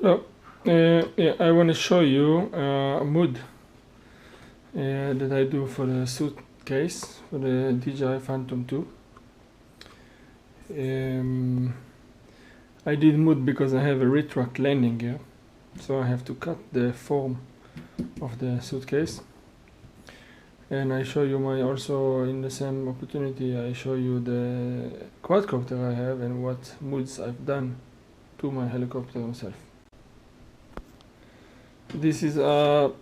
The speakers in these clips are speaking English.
Hello. Yeah, I want to show you a mood that I do for the suitcase for the DJI Phantom 2. I did mood because I have a retract landing gear, so I have to cut the form of the suitcase. And I show you my also in the same opportunity I show you the quadcopter I have and what moods I've done to my helicopter myself. This is a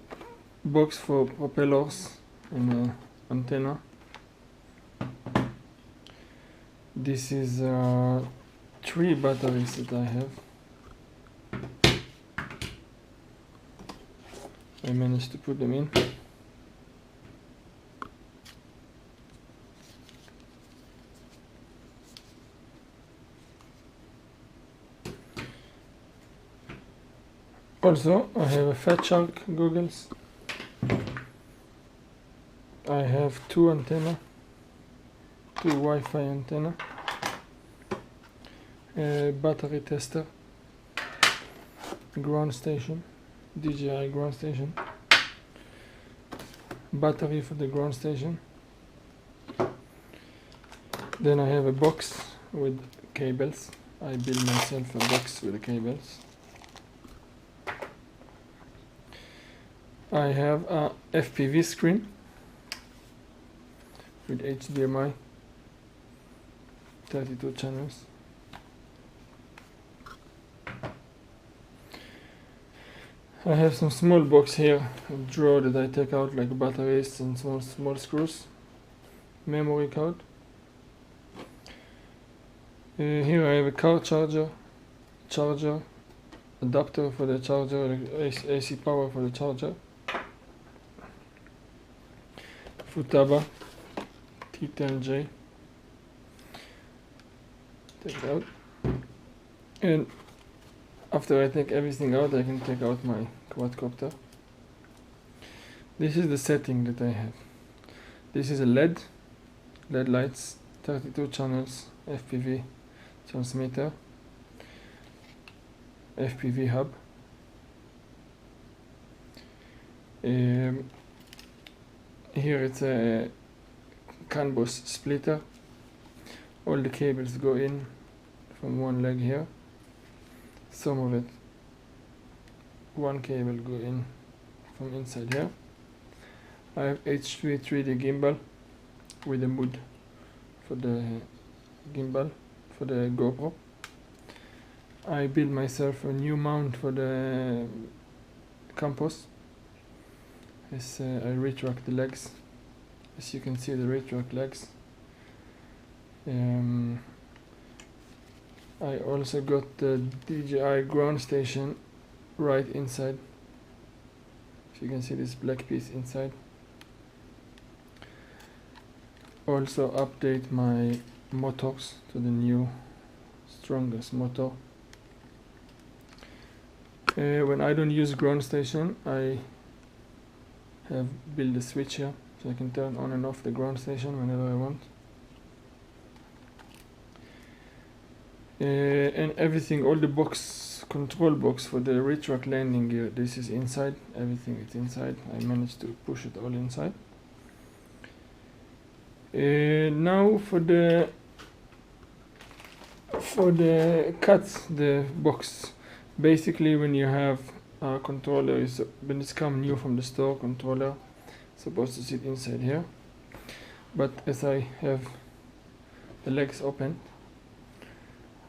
box for propellers and antenna. This is 3 batteries that I have. I managed to put them in. Also, I have a Fat Shark goggles. I have 2 antenna, 2 Wi-Fi antenna, a battery tester, ground station, DJI ground station, battery for the ground station. Then I have a box with cables. I built myself a box with the cables. I have a FPV screen with HDMI, 32 channels. I have some small box here, a drawer that I take out like batteries and small screws, memory card. Here I have a car charger, adapter for the charger, AC power for the charger. Futaba T10J. Take it out. And after I take everything out, I can take out my quadcopter. This is the setting that I have. This is a LED lights, 32 channels, FPV transmitter, FPV hub. Here it's a CAN bus splitter. All the cables go in from one leg here. Some of it, one cable go in from inside here. I have H3 3D gimbal with a mood for the gimbal for the GoPro. I built myself a new mount for the campus. I retract the legs. As you can see, the retract legs. I also got the DJI ground station right inside. If you can see this black piece inside. Also update my motors to the new strongest motor. When I don't use ground station, I have built a switch here so I can turn on and off the ground station whenever I want. And everything, all the control box for the retract landing gear, this is inside. Everything is inside. I managed to push it all inside. Now for the cuts, the box. Basically, when you have a controller, when it's come new from the store, controller supposed to sit inside here. But as I have the legs open,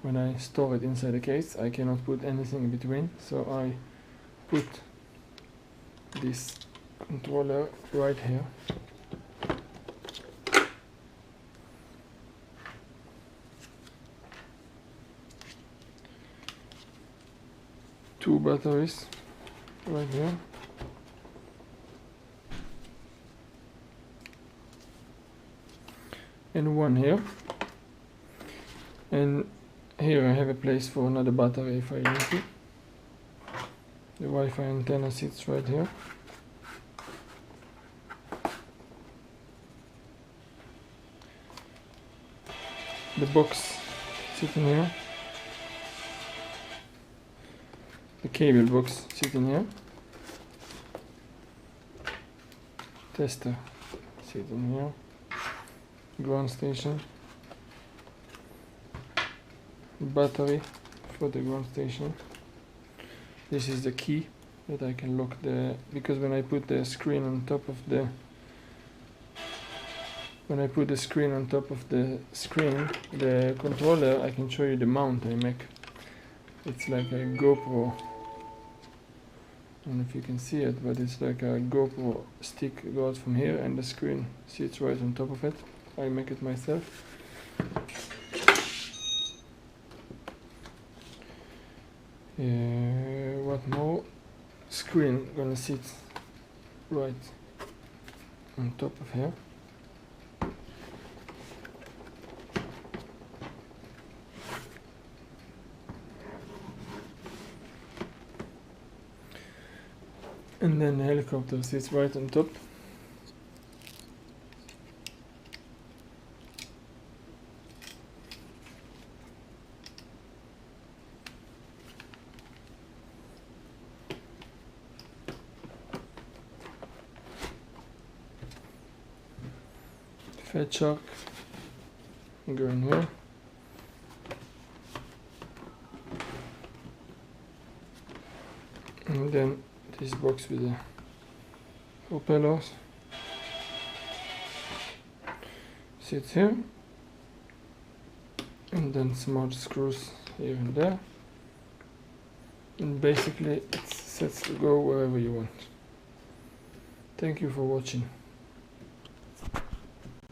when I store it inside the case, I cannot put anything in between, so I put this controller right here. Two batteries right here. And one here. And here I have a place for another battery if I need to. The Wi-Fi antenna sits right here. The box sitting here. the cable box sitting here, tester sitting here, ground station, battery for the ground station. This is the key that I can lock the, because when I put the screen on top of the screen, the controller, I can show you the mount I make. It's like a GoPro. I don't know if you can see it, but it's like a GoPro stick goes from here and the screen sits right on top of it. I make it myself. What more? Screen gonna sit right on top of here. And then the helicopter sits right on top. Fat shark going here. And then this box with the propellers sits here, and then small screws here and there, and basically it's set to go wherever you want. Thank you for watching.